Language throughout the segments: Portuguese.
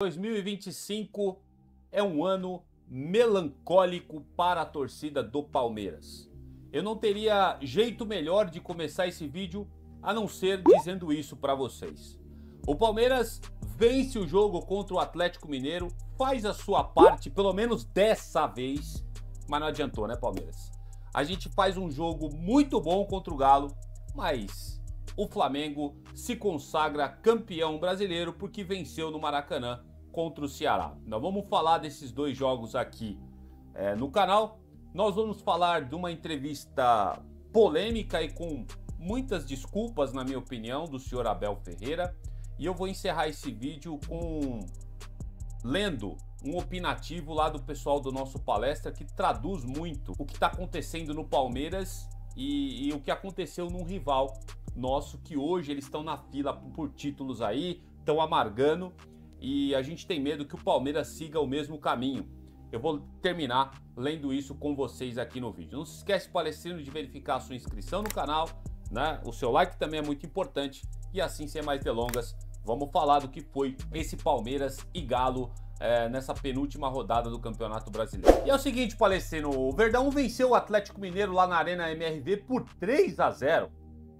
2025 é um ano melancólico para a torcida do Palmeiras. Eu não teria jeito melhor de começar esse vídeo a não ser dizendo isso para vocês. O Palmeiras vence o jogo contra o Atlético Mineiro, faz a sua parte, pelo menos dessa vez, mas não adiantou, né, Palmeiras? A gente faz um jogo muito bom contra o Galo, mas o Flamengo se consagra campeão brasileiro porque venceu no Maracanã contra o Ceará. Nós vamos falar desses dois jogos aqui no canal. Nós vamos falar de uma entrevista polêmica e com muitas desculpas, na minha opinião, do senhor Abel Ferreira. E eu vou encerrar esse vídeo lendo um opinativo lá do pessoal do nosso palestra que traduz muito o que está acontecendo no Palmeiras e o que aconteceu num rival nosso, que hoje eles estão na fila por títulos aí, estão amargando, e a gente tem medo que o Palmeiras siga o mesmo caminho. Eu vou terminar lendo isso com vocês aqui no vídeo. Não se esquece, palestrino, de verificar a sua inscrição no canal, né? O seu like também é muito importante. E assim, sem mais delongas, vamos falar do que foi esse Palmeiras e Galo nessa penúltima rodada do Campeonato Brasileiro. E é o seguinte, palestrino, o Verdão venceu o Atlético Mineiro lá na Arena MRV por 3-0.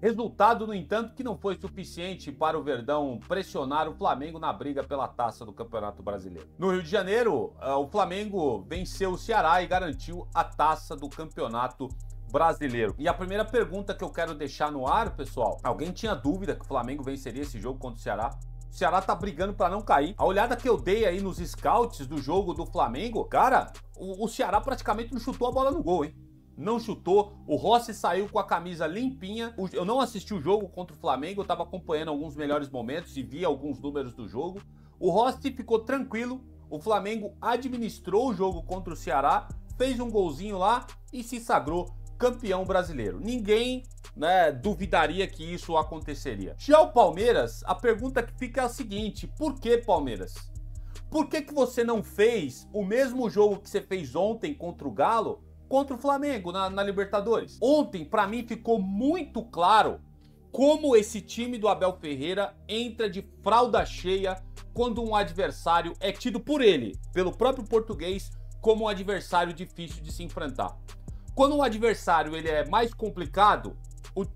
Resultado, no entanto, que não foi suficiente para o Verdão pressionar o Flamengo na briga pela taça do Campeonato Brasileiro. No Rio de Janeiro, o Flamengo venceu o Ceará e garantiu a taça do Campeonato Brasileiro. E a primeira pergunta que eu quero deixar no ar, pessoal: alguém tinha dúvida que o Flamengo venceria esse jogo contra o Ceará? O Ceará tá brigando para não cair. A olhada que eu dei aí nos scouts do jogo do Flamengo, cara, o Ceará praticamente não chutou a bola no gol, hein? Não chutou, o Rossi saiu com a camisa limpinha. Eu não assisti o jogo contra o Flamengo, eu estava acompanhando alguns melhores momentos e vi alguns números do jogo. O Rossi ficou tranquilo, o Flamengo administrou o jogo contra o Ceará, fez um golzinho lá e se sagrou campeão brasileiro. Ninguém, duvidaria que isso aconteceria. Já o Palmeiras, a pergunta que fica é a seguinte: por que, Palmeiras? Por que você não fez o mesmo jogo que você fez ontem contra o Galo contra o Flamengo na Libertadores? Ontem, para mim, ficou muito claro como esse time do Abel Ferreira entra de fralda cheia quando um adversário é tido por ele, pelo próprio português, como um adversário difícil de se enfrentar. Quando um adversário ele é mais complicado,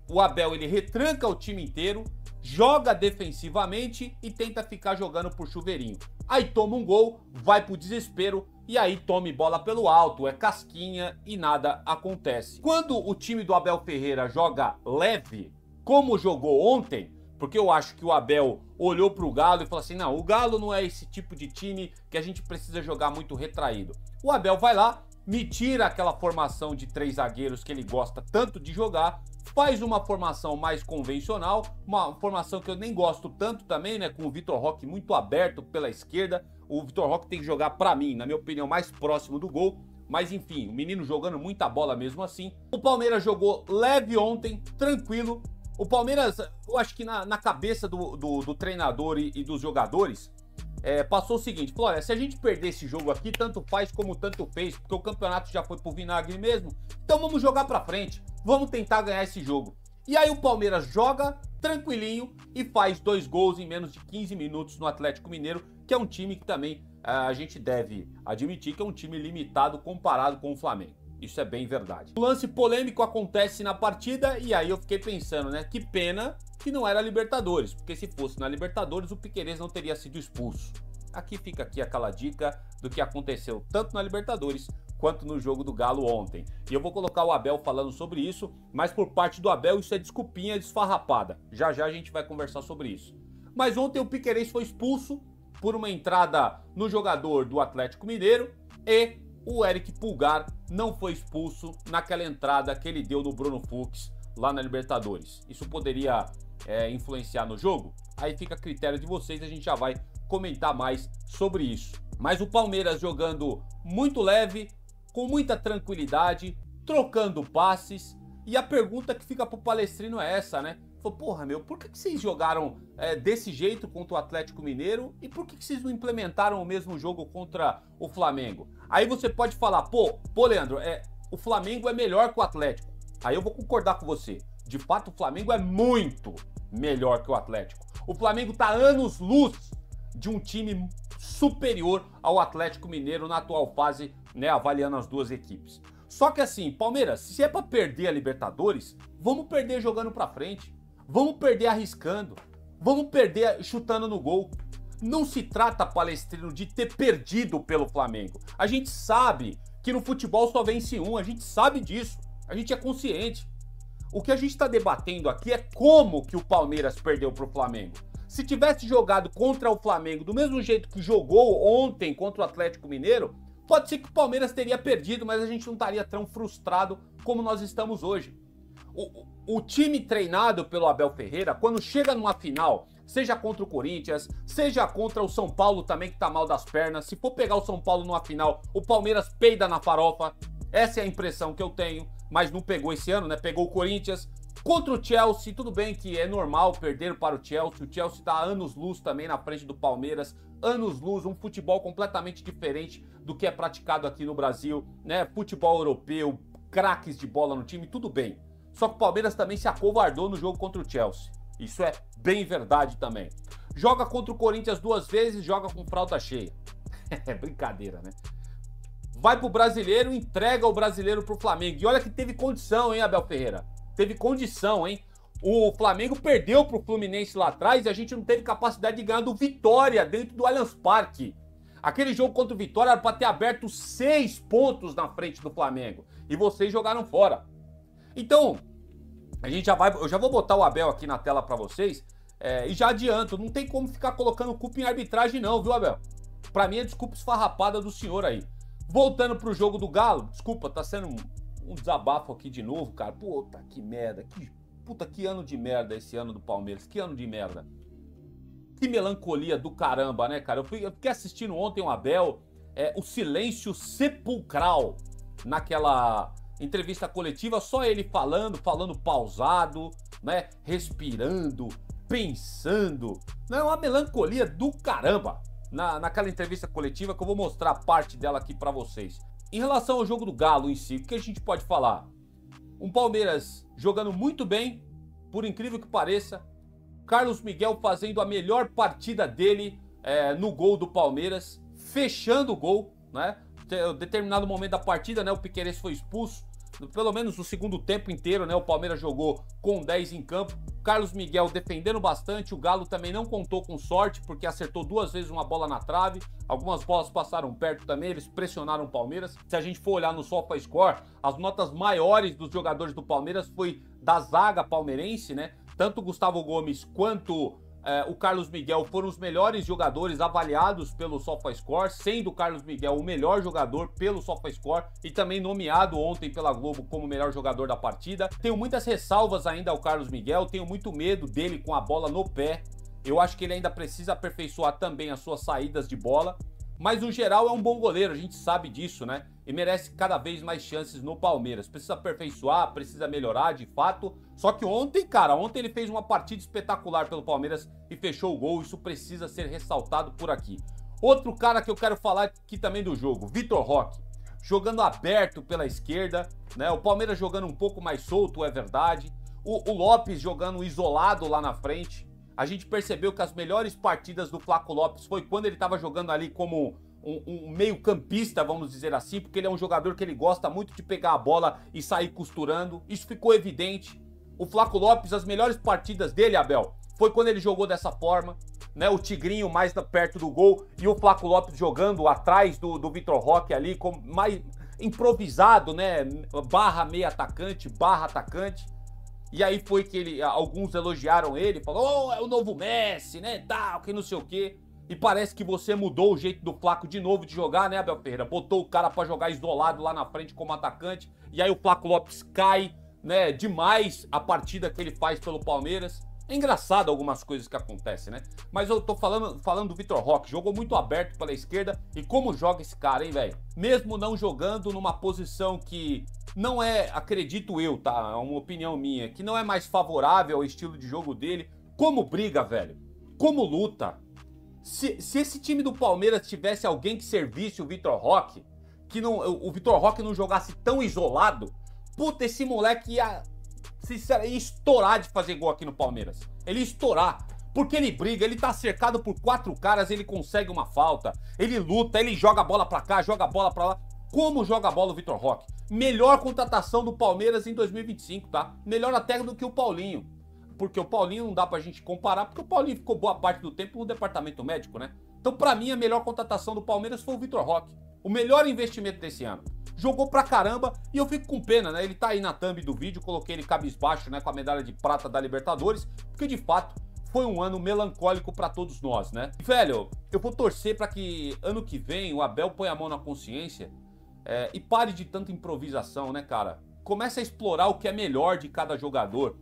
o Abel ele retranca o time inteiro, joga defensivamente e tenta ficar jogando por chuveirinho. Aí toma um gol, vai pro desespero, e aí tome bola pelo alto, é casquinha e nada acontece. Quando o time do Abel Ferreira joga leve, como jogou ontem, porque eu acho que o Abel olhou pro Galo e falou assim: não, o Galo não é esse tipo de time que a gente precisa jogar muito retraído. O Abel vai lá, me tira aquela formação de 3 zagueiros que ele gosta tanto de jogar, faz uma formação mais convencional, uma formação que eu nem gosto tanto também, né, com o Vitor Roque muito aberto pela esquerda. O Vitor Roque tem que jogar, pra mim, na minha opinião, mais próximo do gol, mas enfim, o menino jogando muita bola mesmo assim. O Palmeiras jogou leve ontem, tranquilo. O Palmeiras, eu acho que na cabeça do treinador e dos jogadores, passou o seguinte: falou, olha, se a gente perder esse jogo aqui, tanto faz como tanto fez, porque o campeonato já foi pro vinagre mesmo, então vamos jogar pra frente, vamos tentar ganhar esse jogo. E aí o Palmeiras joga tranquilinho e faz 2 gols em menos de 15 minutos no Atlético Mineiro, que é um time que também a gente deve admitir que é um time limitado comparado com o Flamengo. Isso é bem verdade. O lance polêmico acontece na partida e aí eu fiquei pensando, né, que pena que não era Libertadores, porque se fosse na Libertadores o Piquerez não teria sido expulso. Aqui fica aquela dica do que aconteceu tanto na Libertadores quanto no jogo do Galo ontem. E eu vou colocar o Abel falando sobre isso, mas por parte do Abel isso é desculpinha desfarrapada. Já já a gente vai conversar sobre isso. Mas ontem o Piquerez foi expulso por uma entrada no jogador do Atlético Mineiro e o Eric Pulgar não foi expulso naquela entrada que ele deu no Bruno Fux lá na Libertadores. Isso poderia influenciar no jogo? Aí fica a critério de vocês, a gente já vai comentar mais sobre isso. Mas o Palmeiras jogando muito leve, com muita tranquilidade, trocando passes. E a pergunta que fica pro palestrino é essa, né? Falou, porra, meu, por que vocês jogaram desse jeito contra o Atlético Mineiro e por que vocês não implementaram o mesmo jogo contra o Flamengo? Aí você pode falar, pô, Leandro, o Flamengo é melhor que o Atlético. Aí eu vou concordar com você. De fato, o Flamengo é muito melhor que o Atlético. O Flamengo tá anos-luz de um time superior ao Atlético Mineiro na atual fase, né, avaliando as duas equipes. Só que assim, Palmeiras, se é para perder a Libertadores, vamos perder jogando para frente, vamos perder arriscando, vamos perder chutando no gol. Não se trata, Palestrino, de ter perdido pelo Flamengo. A gente sabe que no futebol só vence um, a gente sabe disso, a gente é consciente. O que a gente está debatendo aqui é como que o Palmeiras perdeu para o Flamengo. Se tivesse jogado contra o Flamengo do mesmo jeito que jogou ontem contra o Atlético Mineiro, pode ser que o Palmeiras teria perdido, mas a gente não estaria tão frustrado como nós estamos hoje. O time treinado pelo Abel Ferreira, quando chega numa final, seja contra o Corinthians, seja contra o São Paulo também, que tá mal das pernas, se for pegar o São Paulo numa final, o Palmeiras peida na farofa. Essa é a impressão que eu tenho, mas não pegou esse ano, né? Pegou o Corinthians. Contra o Chelsea, tudo bem que é normal perder para o Chelsea tá anos-luz também na frente do Palmeiras, anos-luz, um futebol completamente diferente do que é praticado aqui no Brasil, né? Futebol europeu, craques de bola no time, tudo bem. Só que o Palmeiras também se acovardou no jogo contra o Chelsea. Isso é bem verdade também. Joga contra o Corinthians 2 vezes, joga com fralda cheia. É brincadeira, né? Vai pro Brasileiro, entrega o Brasileiro pro Flamengo. E olha que teve condição, hein, Abel Ferreira? Teve condição, hein? O Flamengo perdeu pro Fluminense lá atrás e a gente não teve capacidade de ganhar do Vitória dentro do Allianz Parque. Aquele jogo contra o Vitória era para ter aberto 6 pontos na frente do Flamengo. E vocês jogaram fora. Então, eu já vou botar o Abel aqui na tela para vocês. E já adianto, não tem como ficar colocando culpa em arbitragem não, viu, Abel? Pra mim é desculpa esfarrapada do senhor aí. Voltando pro jogo do Galo, desculpa, tá sendo um desabafo aqui de novo, cara. Puta que merda, puta que ano de merda esse ano do Palmeiras, que ano de merda. Que melancolia do caramba, né, cara? Eu fiquei assistindo ontem o Abel, o silêncio sepulcral naquela entrevista coletiva, só ele falando pausado, né, respirando, pensando. Não, é uma melancolia do caramba naquela entrevista coletiva que eu vou mostrar parte dela aqui pra vocês. Em relação ao jogo do Galo em si, o que a gente pode falar? Um Palmeiras jogando muito bem, por incrível que pareça. Carlos Miguel fazendo a melhor partida dele no gol do Palmeiras, fechando o gol, né? Em determinado momento da partida, né, o Piquerez foi expulso. Pelo menos o segundo tempo inteiro, né, o Palmeiras jogou com 10 em campo. Carlos Miguel defendendo bastante. O Galo também não contou com sorte, porque acertou 2 vezes uma bola na trave. Algumas bolas passaram perto também, eles pressionaram o Palmeiras. Se a gente for olhar no SofaScore, as notas maiores dos jogadores do Palmeiras foi da zaga palmeirense, né? Tanto o Gustavo Gomes quanto o Carlos Miguel foram os melhores jogadores avaliados pelo SofaScore, sendo o Carlos Miguel o melhor jogador pelo SofaScore e também nomeado ontem pela Globo como o melhor jogador da partida. Tenho muitas ressalvas ainda ao Carlos Miguel, tenho muito medo dele com a bola no pé. Eu acho que ele ainda precisa aperfeiçoar também as suas saídas de bola. Mas no geral é um bom goleiro, a gente sabe disso, né? E merece cada vez mais chances no Palmeiras. Precisa aperfeiçoar, precisa melhorar de fato. Só que ontem, cara, ele fez uma partida espetacular pelo Palmeiras e fechou o gol. Isso precisa ser ressaltado por aqui. Outro cara que eu quero falar aqui também do jogo, Vitor Roque. Jogando aberto pela esquerda, né? O Palmeiras jogando um pouco mais solto, é verdade. O Lopes jogando isolado lá na frente. A gente percebeu que as melhores partidas do Flaco Lopes foi quando ele estava jogando ali como um meio campista, vamos dizer assim, porque ele é um jogador que ele gosta muito de pegar a bola e sair costurando. Isso ficou evidente. O Flaco Lopes, as melhores partidas dele, Abel, foi quando ele jogou dessa forma, né? O Tigrinho mais perto do gol e o Flaco Lopes jogando atrás do Vitor Roque ali, como mais improvisado, né? Barra meio atacante, barra atacante. E aí foi que alguns elogiaram ele, falou, é o novo Messi, né, tal, que não sei o quê. E parece que você mudou o jeito do Flaco de novo de jogar, né, Abel Ferreira? Botou o cara pra jogar isolado lá na frente como atacante. E aí o Flaco Lopes cai, né, demais a partida que ele faz pelo Palmeiras. É engraçado algumas coisas que acontecem, né? Mas eu tô falando do Vitor Roque, jogou muito aberto pela esquerda. E como joga esse cara, hein, velho? Mesmo não jogando numa posição que não é, acredito eu, tá? É uma opinião minha, que não é mais favorável ao estilo de jogo dele. Como briga, velho? Como luta? Se esse time do Palmeiras tivesse alguém que servisse o Vitor Roque, que o Vitor Roque não jogasse tão isolado, puta, esse moleque ia estourar de fazer gol aqui no Palmeiras. Ele ia estourar. Porque ele briga, ele tá cercado por 4 caras, ele consegue uma falta, ele luta, ele joga a bola pra cá, joga a bola pra lá. Como joga a bola o Vitor Roque? Melhor contratação do Palmeiras em 2025, tá? Melhor até do que o Paulinho. Porque o Paulinho não dá pra gente comparar, porque o Paulinho ficou boa parte do tempo no departamento médico, né? Então, pra mim, a melhor contratação do Palmeiras foi o Vitor Roque. O melhor investimento desse ano. Jogou pra caramba e eu fico com pena, né? Ele tá aí na thumb do vídeo, coloquei ele cabisbaixo, né? Com a medalha de prata da Libertadores, porque de fato foi um ano melancólico pra todos nós, né? Velho, eu vou torcer pra que ano que vem o Abel ponha a mão na consciência e pare de tanta improvisação, né, cara? Comece a explorar o que é melhor de cada jogador.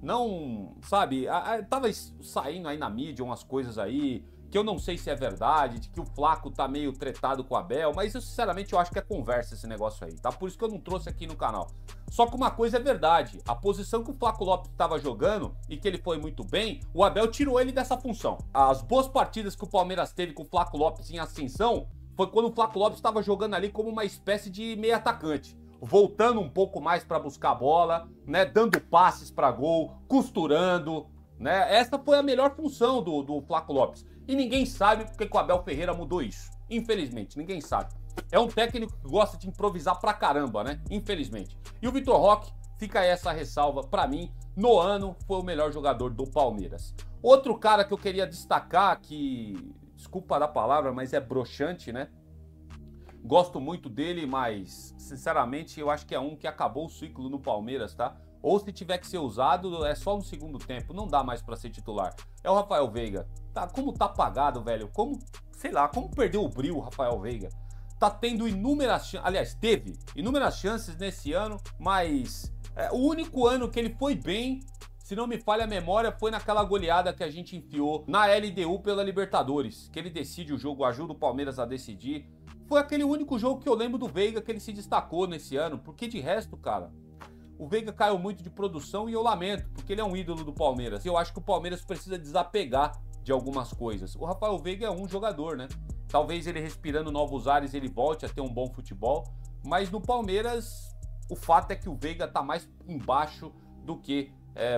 Não, sabe, tava saindo aí na mídia umas coisas aí que eu não sei se é verdade, de que o Flaco tá meio tretado com o Abel, mas eu sinceramente eu acho que é conversa esse negócio aí, tá? Por isso que eu não trouxe aqui no canal. Só que uma coisa é verdade, a posição que o Flaco Lopes estava jogando e que ele foi muito bem, o Abel tirou ele dessa função. As boas partidas que o Palmeiras teve com o Flaco Lopes em ascensão foi quando o Flaco Lopes estava jogando ali como uma espécie de meio atacante, voltando um pouco mais para buscar a bola, né, dando passes para gol, costurando, né? Essa foi a melhor função do Flaco Lopes. E ninguém sabe porque que o Abel Ferreira mudou isso. Infelizmente, ninguém sabe. É um técnico que gosta de improvisar pra caramba, né? Infelizmente. E o Vitor Roque, fica aí essa ressalva pra mim, no ano foi o melhor jogador do Palmeiras. Outro cara que eu queria destacar, que, desculpa da palavra, mas é broxante, né? Gosto muito dele, mas, sinceramente, eu acho que é um que acabou o ciclo no Palmeiras, tá? Ou se tiver que ser usado, é só no segundo tempo. Não dá mais pra ser titular. É o Rafael Veiga. Tá, como tá apagado, velho. Como, sei lá, como perdeu o brilho o Rafael Veiga. Tá tendo inúmeras chances. Aliás, teve inúmeras chances nesse ano, mas o único ano que ele foi bem, se não me falha a memória, foi naquela goleada que a gente enfiou na LDU pela Libertadores. Que ele decide o jogo, ajuda o Palmeiras a decidir. Foi aquele único jogo que eu lembro do Veiga que ele se destacou nesse ano. Porque de resto, cara, o Veiga caiu muito de produção e eu lamento, porque ele é um ídolo do Palmeiras. E eu acho que o Palmeiras precisa desapegar de algumas coisas. O Rafael Veiga é um jogador, né? Talvez ele respirando novos ares ele volte a ter um bom futebol, mas no Palmeiras o fato é que o Veiga tá mais embaixo do que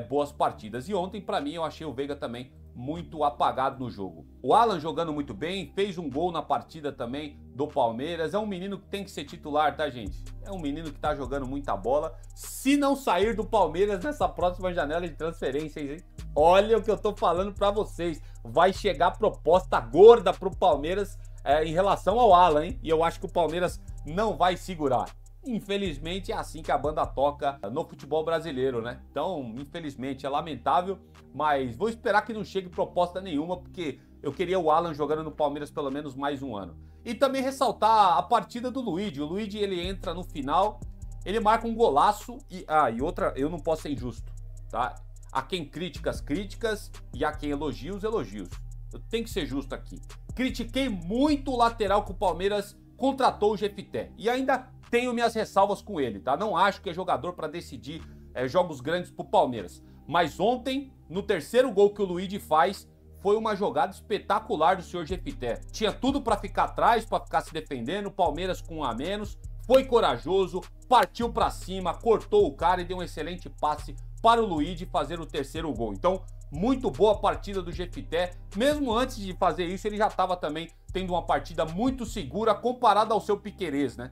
boas partidas. E ontem, pra mim, eu achei o Veiga também muito apagado no jogo. O Alan jogando muito bem, fez um gol na partida também do Palmeiras. É um menino que tem que ser titular, tá, gente? É um menino que tá jogando muita bola. Se não sair do Palmeiras nessa próxima janela de transferências, hein? Olha o que eu tô falando pra vocês. Vai chegar proposta gorda pro Palmeiras em relação ao Alan, hein? E eu acho que o Palmeiras não vai segurar. Infelizmente é assim que a banda toca no futebol brasileiro, né? Então, infelizmente, é lamentável, mas vou esperar que não chegue proposta nenhuma, porque eu queria o Alan jogando no Palmeiras pelo menos mais um ano. E também ressaltar a partida do Luigi. O Luigi, ele entra no final, ele marca um golaço e outra, eu não posso ser injusto, tá? A quem críticas, críticas, e a quem elogios, elogios. Eu tenho que ser justo aqui. Critiquei muito o lateral que o Palmeiras contratou, o Jefité, e ainda tenho minhas ressalvas com ele, tá? Não acho que é jogador para decidir jogos grandes pro Palmeiras. Mas ontem, no terceiro gol que o Luigi faz, foi uma jogada espetacular do senhor Jefité. Tinha tudo para ficar atrás, para ficar se defendendo, o Palmeiras com um a menos, foi corajoso, partiu para cima, cortou o cara e deu um excelente passe para o Luigi fazer o terceiro gol. Então, muito boa partida do Jefité. Mesmo antes de fazer isso, ele já estava também tendo uma partida muito segura comparada ao seu Piquerez, né?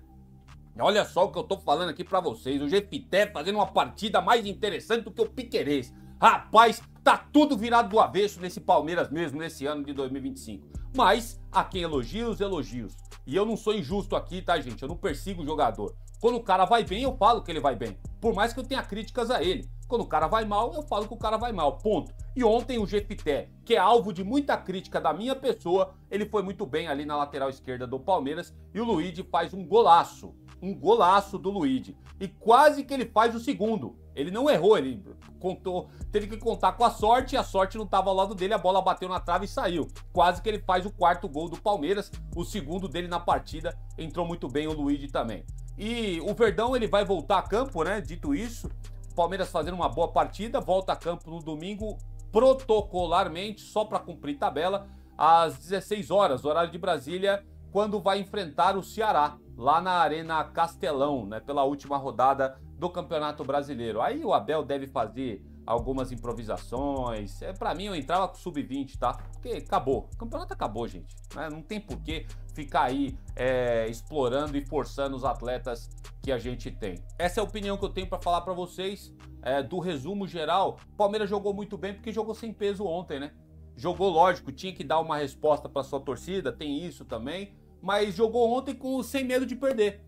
Olha só o que eu tô falando aqui pra vocês. O Jefité fazendo uma partida mais interessante do que o Piquerez. Rapaz, tá tudo virado do avesso nesse Palmeiras mesmo, nesse ano de 2025. Mas, a quem elogios, elogios. E eu não sou injusto aqui, tá, gente? Eu não persigo o jogador. Quando o cara vai bem, eu falo que ele vai bem. Por mais que eu tenha críticas a ele. Quando o cara vai mal, eu falo que o cara vai mal. Ponto. E ontem o Jefité, que é alvo de muita crítica da minha pessoa, ele foi muito bem ali na lateral esquerda do Palmeiras. E o Luigi faz um golaço. Um golaço do Luigi. E quase que ele faz o segundo. Ele não errou, ele teve que contar com a sorte, e a sorte não estava ao lado dele, a bola bateu na trave e saiu. Quase que ele faz o quarto gol do Palmeiras, o segundo dele na partida, entrou muito bem o Luigi também. E o Verdão, ele vai voltar a campo, né? Dito isso, o Palmeiras fazendo uma boa partida, volta a campo no domingo, protocolarmente, só para cumprir tabela, às 16 horas, horário de Brasília, quando vai enfrentar o Ceará, lá na Arena Castelão, né, pela última rodada do Campeonato Brasileiro. Aí o Abel deve fazer algumas improvisações. Pra mim, eu entrava com sub-20, tá? Porque acabou. O campeonato acabou, gente. Né? Não tem por que ficar aí explorando e forçando os atletas que a gente tem. Essa é a opinião que eu tenho pra falar pra vocês. Do resumo geral, o Palmeiras jogou muito bem porque jogou sem peso ontem, né? Jogou, lógico, tinha que dar uma resposta pra sua torcida, tem isso também. Mas jogou ontem sem medo de perder.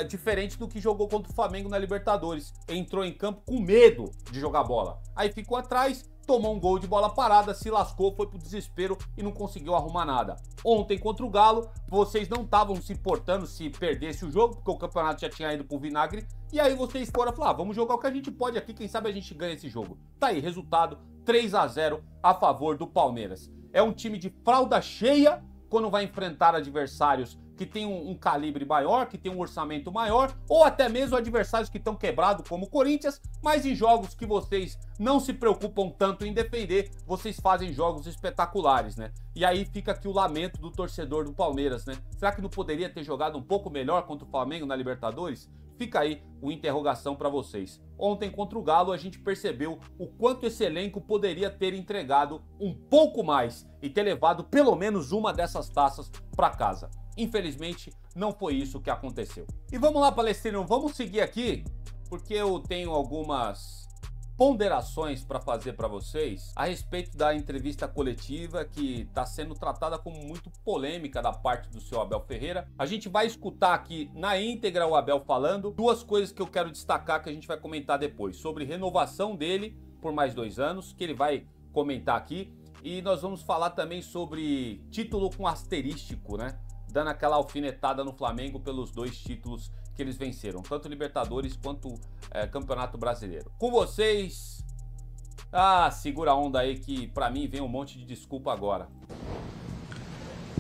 Diferente do que jogou contra o Flamengo na Libertadores. Entrou em campo com medo de jogar bola. Aí ficou atrás, tomou um gol de bola parada, se lascou, foi pro desespero e não conseguiu arrumar nada. Ontem contra o Galo, vocês não estavam se importando se perdesse o jogo, porque o campeonato já tinha ido pro vinagre. E aí vocês foram falar, vamos jogar o que a gente pode aqui, quem sabe a gente ganha esse jogo. Tá aí, resultado 3-0 a favor do Palmeiras. É um time de fralda cheia quando vai enfrentar adversários que tem um calibre maior, que tem um orçamento maior, ou até mesmo adversários que estão quebrados, como o Corinthians, mas em jogos que vocês não se preocupam tanto em defender, vocês fazem jogos espetaculares, né? E aí fica aqui o lamento do torcedor do Palmeiras, né? Será que não poderia ter jogado um pouco melhor contra o Flamengo na Libertadores? Fica aí uma interrogação para vocês. Ontem contra o Galo a gente percebeu o quanto esse elenco poderia ter entregado um pouco mais e ter levado pelo menos uma dessas taças para casa. Infelizmente, não foi isso que aconteceu. E vamos lá, Palestrino, vamos seguir aqui, porque eu tenho algumas ponderações para fazer para vocês a respeito da entrevista coletiva que está sendo tratada como muito polêmica da parte do seu Abel Ferreira. A gente vai escutar aqui na íntegra o Abel falando. Duas coisas que eu quero destacar que a gente vai comentar depois. Sobre renovação dele por mais 2 anos, que ele vai comentar aqui. E nós vamos falar também sobre título com asterístico, né? Dando aquela alfinetada no Flamengo pelos 2 títulos que eles venceram, tanto Libertadores quanto Campeonato Brasileiro. Com vocês, segura a onda aí que pra mim vem um monte de desculpa agora.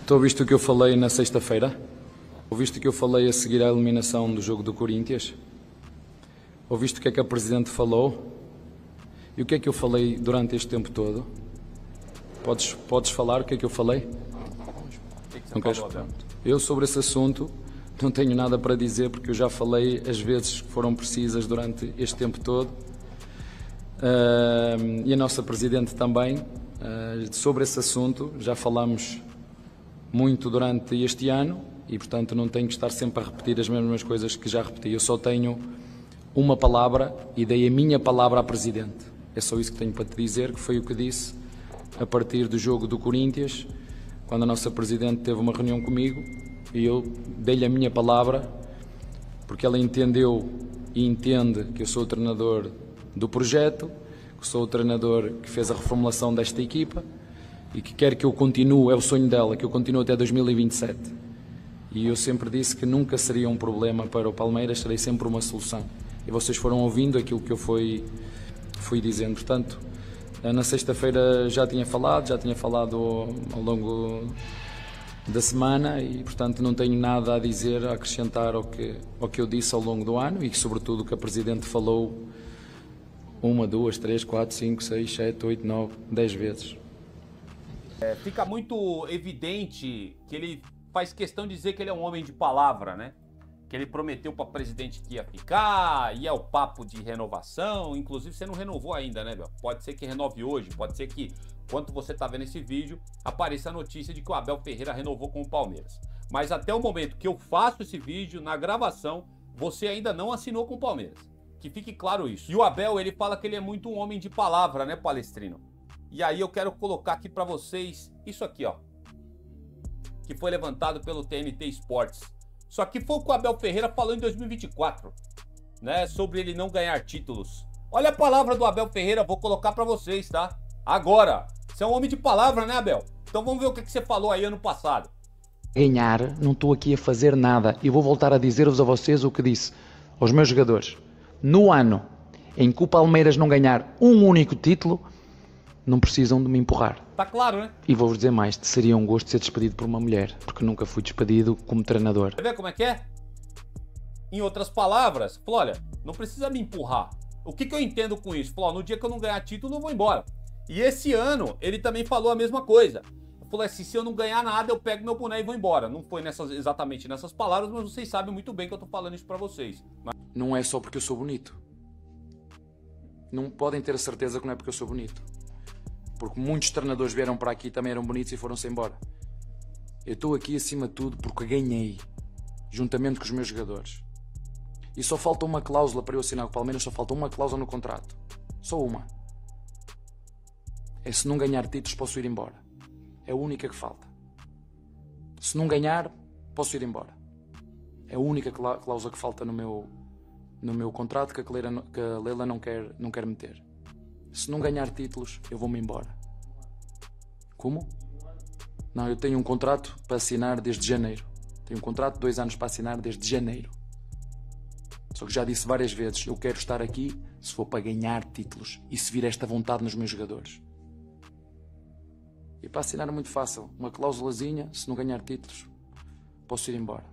Tu ouviste o que eu falei na sexta-feira? Ouviste o que eu falei a seguir à eliminação do jogo do Corinthians? Ouviste o que é que a Presidente falou? E o que é que eu falei durante este tempo todo? Podes falar o que é que eu falei? Não queres? Eu sobre esse assunto não tenho nada para dizer porque eu já falei as vezes que foram precisas durante este tempo todo e a nossa Presidente também sobre esse assunto. Já falamos muito durante este ano e portanto não tenho que estar sempre a repetir as mesmas coisas que já repeti. Eu só tenho uma palavra e dei a minha palavra à Presidente. É só isso que tenho para te dizer, que foi o que disse a partir do jogo do Corinthians, quando a nossa Presidente teve uma reunião comigo e eu dei-lhe a minha palavra, porque ela entendeu e entende que eu sou o treinador do projeto, que sou o treinador que fez a reformulação desta equipa e que quer que eu continue, é o sonho dela, que eu continue até 2027. E eu sempre disse que nunca seria um problema para o Palmeiras, serei sempre uma solução. E vocês foram ouvindo aquilo que eu fui dizendo. Portanto, na sexta-feira já tinha falado ao longo da semana e, portanto, não tenho nada a dizer, a acrescentar ao que eu disse ao longo do ano e que, sobretudo, o que a Presidente falou 1, 2, 3, 4, 5, 6, 7, 8, 9, 10 vezes. Fica muito evidente que ele faz questão de dizer que ele é um homem de palavra, né? Que ele prometeu para Presidente que ia ficar, e é o papo de renovação. Inclusive, você não renovou ainda, né, Abel? Pode ser que renove hoje, pode ser que, enquanto você tá vendo esse vídeo, apareça a notícia de que o Abel Ferreira renovou com o Palmeiras. Mas até o momento que eu faço esse vídeo, na gravação, você ainda não assinou com o Palmeiras. Que fique claro isso. E o Abel, ele fala que ele é muito um homem de palavra, né, Palestrino? E aí eu quero colocar aqui para vocês isso aqui, ó, que foi levantado pelo TNT Esportes. Só que foi o que o Abel Ferreira falou em 2024, né, sobre ele não ganhar títulos. Olha a palavra do Abel Ferreira, vou colocar para vocês, tá? Agora, você é um homem de palavra, né, Abel? Então vamos ver o que você falou aí ano passado. Ganhar, não estou aqui a fazer nada e vou voltar a dizer-vos a vocês o que disse aos meus jogadores. No ano em que o Palmeiras não ganhar um único título, não precisam de me empurrar. Tá claro, né? E vou-vos dizer mais, seria um gosto ser despedido por uma mulher, porque nunca fui despedido como treinador. Quer ver como é que é? Em outras palavras, falou, olha, não precisa me empurrar. O que eu entendo com isso? Falou, no dia que eu não ganhar título, eu vou embora. E esse ano, ele também falou a mesma coisa. Falou assim, se eu não ganhar nada, eu pego meu boné e vou embora. Não foi exatamente nessas palavras, mas vocês sabem muito bem que eu tô falando isso pra vocês. Não é só porque eu sou bonito. não podem ter a certeza que não é porque eu sou bonito. Porque muitos treinadores vieram para aqui, também eram bonitos e foram-se embora. Eu estou aqui acima de tudo porque ganhei, juntamente com os meus jogadores. E só falta uma cláusula para eu assinar com o Palmeiras, só falta uma cláusula no contrato. Só uma. É se não ganhar títulos posso ir embora. É a única que falta. Se não ganhar, posso ir embora. É a única cláusula que falta no meu contrato que a Leila não quer meter. Se não ganhar títulos, eu vou-me embora. Como? Não, eu tenho um contrato para assinar desde janeiro. Tenho um contrato de 2 anos para assinar desde janeiro. Só que já disse várias vezes, eu quero estar aqui se for para ganhar títulos e se vir esta vontade nos meus jogadores. E para assinar é muito fácil. Uma cláusulazinha, se não ganhar títulos, posso ir embora.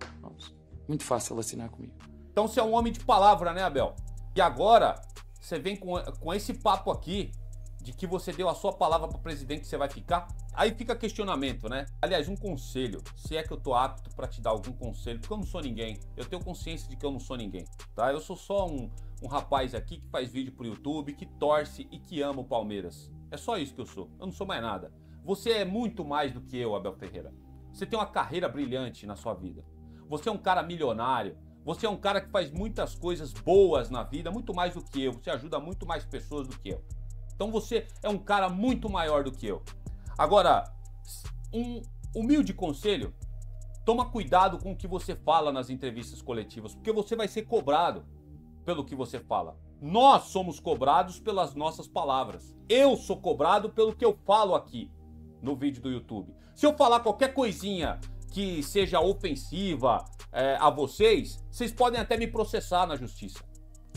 Muito fácil assinar comigo. Então você é um homem de palavra, né, Abel? E agora você vem com esse papo aqui de que você deu a sua palavra para o presidente que você vai ficar. Aí fica questionamento, né? Aliás, um conselho, se é que eu tô apto para te dar algum conselho, porque eu não sou ninguém. Eu tenho consciência de que eu não sou ninguém, tá? Eu sou só um rapaz aqui que faz vídeo pro YouTube, que torce e que ama o Palmeiras. É só isso que eu sou. Eu não sou mais nada. Você é muito mais do que eu, Abel Ferreira. Você tem uma carreira brilhante na sua vida. Você é um cara milionário. Você é um cara que faz muitas coisas boas na vida, muito mais do que eu. Você ajuda muito mais pessoas do que eu. Então você é um cara muito maior do que eu. Agora, um humilde conselho, toma cuidado com o que você fala nas entrevistas coletivas, porque você vai ser cobrado pelo que você fala. Nós somos cobrados pelas nossas palavras. Eu sou cobrado pelo que eu falo aqui no vídeo do YouTube. Se eu falar qualquer coisinha que seja ofensiva a vocês podem até me processar na justiça.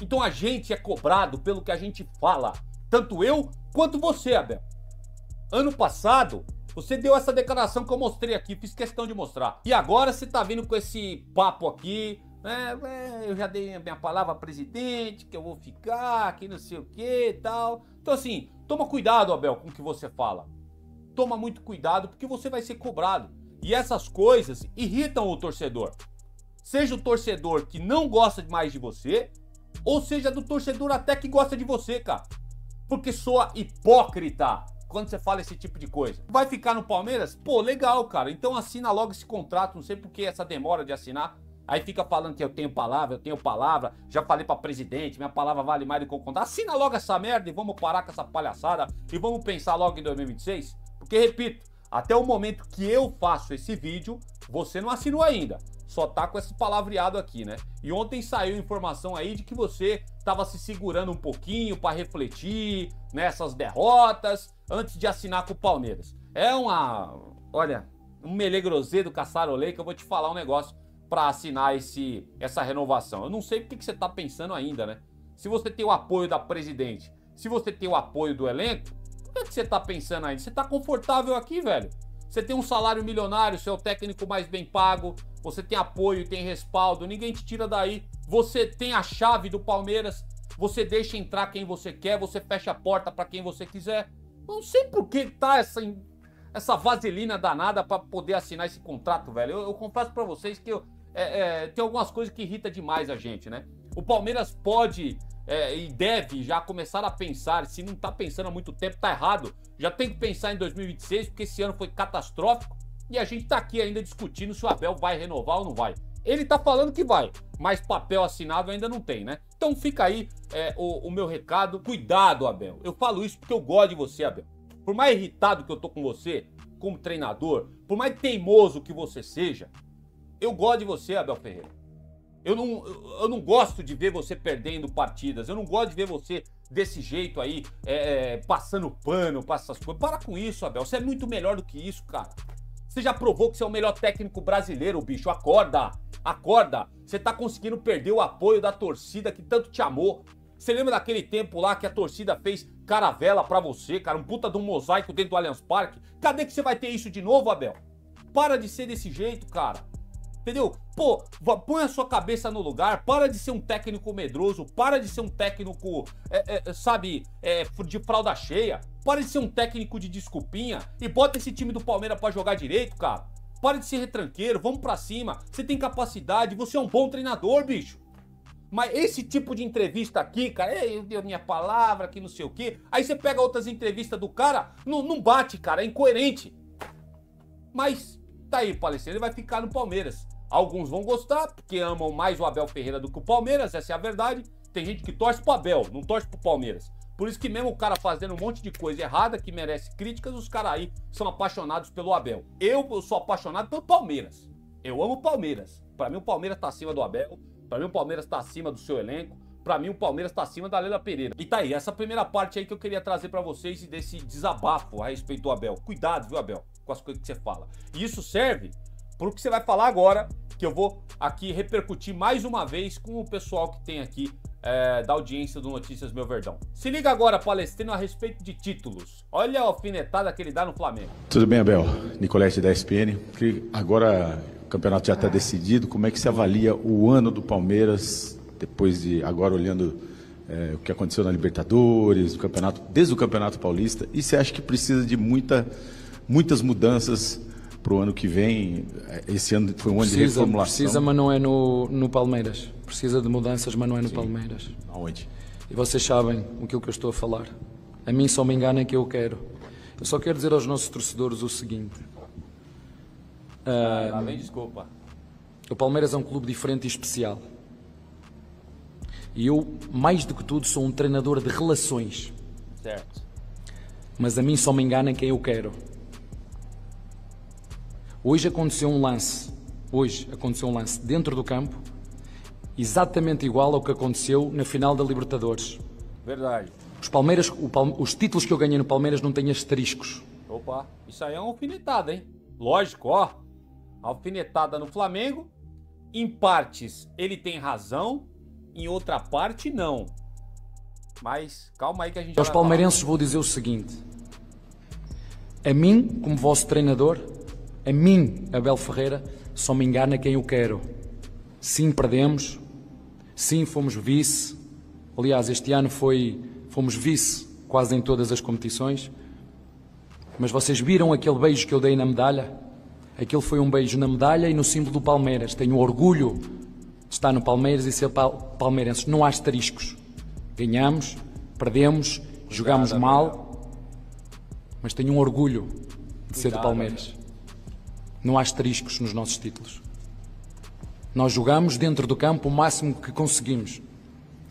Então a gente é cobrado pelo que a gente fala, tanto eu quanto você, Abel. Ano passado, você deu essa declaração que eu mostrei aqui, fiz questão de mostrar. E agora você tá vindo com esse papo aqui, eu já dei a minha palavra ao presidente, que eu vou ficar, que não sei o que e tal. Então assim, toma cuidado, Abel, com o que você fala. Toma muito cuidado, porque você vai ser cobrado. E essas coisas irritam o torcedor. Seja o torcedor que não gosta mais de você, ou seja do torcedor até que gosta de você, cara. Porque soa hipócrita quando você fala esse tipo de coisa. Vai ficar no Palmeiras? Pô, legal, cara. Então assina logo esse contrato. Não sei por que essa demora de assinar. Aí fica falando que eu tenho palavra. Já falei pra presidente, minha palavra vale mais do que o contrato. Assina logo essa merda e vamos parar com essa palhaçada. E vamos pensar logo em 2026. Porque, repito, até o momento que eu faço esse vídeo, você não assinou ainda. Só tá com esse palavreado aqui, né? E ontem saiu informação aí de que você tava se segurando um pouquinho para refletir nessas derrotas antes de assinar com o Palmeiras. É olha, um melegrosê do caçarolê que eu vou te falar um negócio para assinar essa renovação. Eu não sei porque que você tá pensando ainda, né? Se você tem o apoio da presidente, se você tem o apoio do elenco, por que você tá pensando ainda? Você tá confortável aqui, velho? Você tem um salário milionário, você é o técnico mais bem pago, você tem apoio, tem respaldo, ninguém te tira daí. Você tem a chave do Palmeiras, você deixa entrar quem você quer, você fecha a porta pra quem você quiser. Não sei por que tá essa vaselina danada pra poder assinar esse contrato, velho. Eu confesso pra vocês que tem algumas coisas que irritam demais a gente, né? O Palmeiras pode e deve já começar a pensar, se não tá pensando há muito tempo, tá errado. Já tem que pensar em 2026, porque esse ano foi catastrófico. E a gente tá aqui ainda discutindo se o Abel vai renovar ou não vai. Ele tá falando que vai, mas papel assinado ainda não tem, né? Então fica aí o meu recado. Cuidado, Abel. Eu falo isso porque eu gosto de você, Abel. Por mais irritado que eu tô com você, como treinador, por mais teimoso que você seja, eu gosto de você, Abel Ferreira. Eu não gosto de ver você perdendo partidas. Eu não gosto de ver você desse jeito aí, passando pano pra essas coisas. Para com isso, Abel. Você é muito melhor do que isso, cara. Você já provou que você é o melhor técnico brasileiro, bicho. Acorda, acorda. Você tá conseguindo perder o apoio da torcida que tanto te amou. Você lembra daquele tempo lá que a torcida fez caravela pra você, cara? Um puta de um mosaico dentro do Allianz Parque. Cadê que você vai ter isso de novo, Abel? Para de ser desse jeito, cara. Entendeu? Pô, põe a sua cabeça no lugar, para de ser um técnico medroso, para de ser um técnico, de fralda cheia, para de ser um técnico de desculpinha e bota esse time do Palmeiras pra jogar direito, cara. Para de ser retranqueiro, vamos pra cima, você tem capacidade, você é um bom treinador, bicho. Mas esse tipo de entrevista aqui, cara, eu dei a minha palavra, que não sei o quê. Aí você pega outras entrevistas do cara, não bate, cara, é incoerente. Mas tá aí, Palestino, ele vai ficar no Palmeiras. Alguns vão gostar, porque amam mais o Abel Ferreira do que o Palmeiras, essa é a verdade. Tem gente que torce pro Abel, não torce pro Palmeiras. Por isso que mesmo o cara fazendo um monte de coisa errada, que merece críticas, os caras aí são apaixonados pelo Abel. Eu sou apaixonado pelo Palmeiras. Eu amo o Palmeiras. Pra mim o Palmeiras tá acima do Abel. Pra mim o Palmeiras tá acima do seu elenco. Pra mim o Palmeiras tá acima da Leila Pereira. E tá aí, essa primeira parte aí que eu queria trazer pra vocês e desse desabafo a respeito do Abel. Cuidado, viu, Abel, com as coisas que você fala. E isso serve pro que você vai falar agora, que eu vou aqui repercutir mais uma vez com o pessoal que tem aqui da audiência do Notícias Meu Verdão. Se liga agora, Palestrino, a respeito de títulos. Olha a alfinetada que ele dá no Flamengo. Tudo bem, Abel? Nicolete da ESPN. Agora o campeonato já está decidido. Como é que se avalia o ano do Palmeiras, depois de agora olhando o que aconteceu na Libertadores, o campeonato, desde o Campeonato Paulista? E você acha que precisa de muitas mudanças para o ano que vem? Esse ano foi um ano de reformulação. Precisa, mas não é no Palmeiras. Precisa de mudanças, mas não é no Palmeiras. Aonde? E vocês sabem aquilo que eu estou a falar. A mim só me engana que eu quero. Eu só quero dizer aos nossos torcedores o seguinte. Lá vem desculpa. O Palmeiras é um clube diferente e especial. E eu, mais do que tudo, sou um treinador de relações. Certo. Mas a mim só me engana quem eu quero. Hoje aconteceu um lance dentro do campo, exatamente igual ao que aconteceu na final da Libertadores. Verdade. Os títulos que eu ganhei no Palmeiras não têm asteriscos. Opa, isso aí é uma alfinetada, hein? Lógico, ó. Alfinetada no Flamengo. Em partes ele tem razão, em outra parte não. Mas calma aí que a gente Aos palmeirenses vou dizer o seguinte. A mim, como vosso treinador, a mim, Abel Ferreira, só me engana quem eu quero. Sim, perdemos. Sim, fomos vice. Aliás, este ano fomos vice quase em todas as competições. Mas vocês viram aquele beijo que eu dei na medalha? Aquele foi um beijo na medalha e no símbolo do Palmeiras. Tenho orgulho de estar no Palmeiras e ser palmeirenses. Não há asteriscos. Ganhamos, perdemos, jogámos mal, mas tenho um orgulho de ser do Palmeiras. Não há asteriscos nos nossos títulos. Nós jogamos dentro do campo o máximo que conseguimos.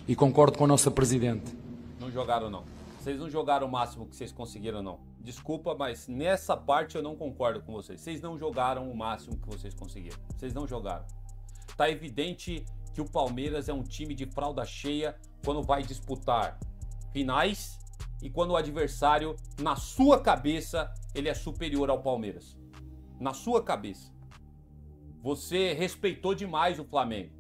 E concordo com a nossa Presidente. Não jogaram, não. Vocês não jogaram o máximo que vocês conseguiram, não. Desculpa, mas nessa parte eu não concordo com vocês. Vocês não jogaram o máximo que vocês conseguiram. Vocês não jogaram. Tá evidente que o Palmeiras é um time de fralda cheia quando vai disputar finais e quando o adversário, na sua cabeça, ele é superior ao Palmeiras. Na sua cabeça. Você respeitou demais o Flamengo.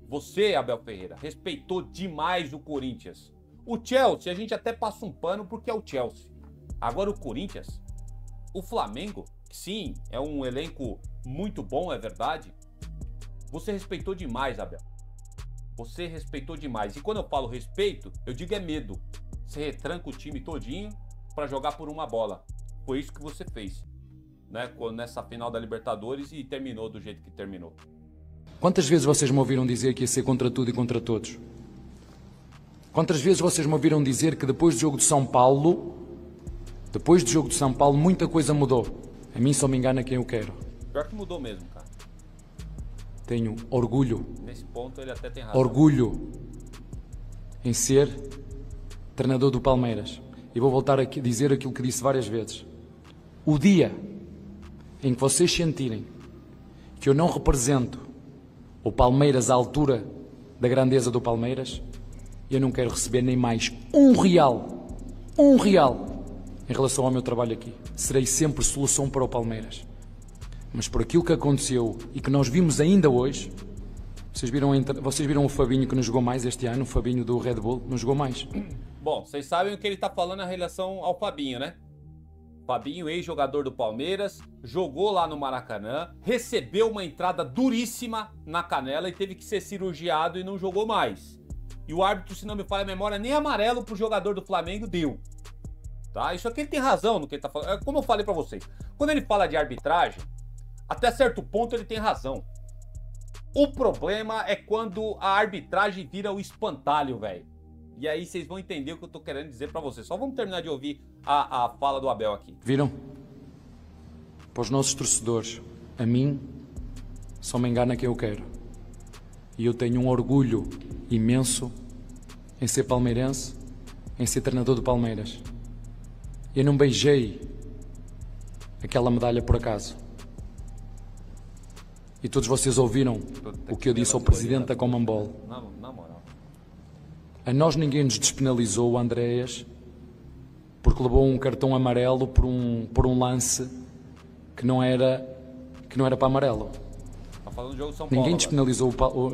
Você, Abel Ferreira, respeitou demais o Corinthians. O Chelsea, a gente até passa um pano porque é o Chelsea. Agora o Corinthians, o Flamengo, sim, é um elenco muito bom, é verdade. Você respeitou demais, Abel. Você respeitou demais. E quando eu falo respeito, eu digo é medo. Você retranca o time todinho para jogar por uma bola. Foi isso que você fez, né, nessa final da Libertadores e terminou do jeito que terminou. Quantas vezes vocês me ouviram dizer que ia ser contra tudo e contra todos? Quantas vezes vocês me ouviram dizer que depois do jogo de São Paulo, muita coisa mudou? A mim só me engana quem eu quero. Pior que mudou mesmo, cara. Tenho orgulho. Nesse ponto ele até tem razão. Orgulho em ser treinador do Palmeiras. E vou voltar a dizer aquilo que disse várias vezes. O dia em que vocês sentirem que eu não represento o Palmeiras à altura da grandeza do Palmeiras, eu não quero receber nem mais um real em relação ao meu trabalho aqui. Serei sempre solução para o Palmeiras. Mas por aquilo que aconteceu e que nós vimos ainda hoje, vocês viram o Fabinho que não jogou mais este ano, o Fabinho do Red Bull, não jogou mais. Bom, vocês sabem o que ele tá falando em relação ao Fabinho, né? Fabinho, ex-jogador do Palmeiras, jogou lá no Maracanã, recebeu uma entrada duríssima na canela e teve que ser cirurgiado e não jogou mais. E o árbitro, se não me falha a memória, nem amarelo pro jogador do Flamengo deu. Tá? Isso aqui ele tem razão no que ele tá falando. Como eu falei pra vocês, quando ele fala de arbitragem, até certo ponto ele tem razão. O problema é quando a arbitragem vira o espantalho, velho. E aí vocês vão entender o que eu tô querendo dizer pra vocês. Só vamos terminar de ouvir a fala do Abel aqui. Viram? Para os nossos torcedores, a mim, só me engana quem eu quero. E eu tenho um orgulho imenso em ser palmeirense, em ser treinador do Palmeiras. Eu não beijei aquela medalha por acaso. E todos vocês ouviram o que eu disse ao presidente da Conmebol. Na moral. A nós ninguém nos despenalizou, o Andréas, porque levou um cartão amarelo por um lance que não era para amarelo. Tá falando do jogo de São Paulo.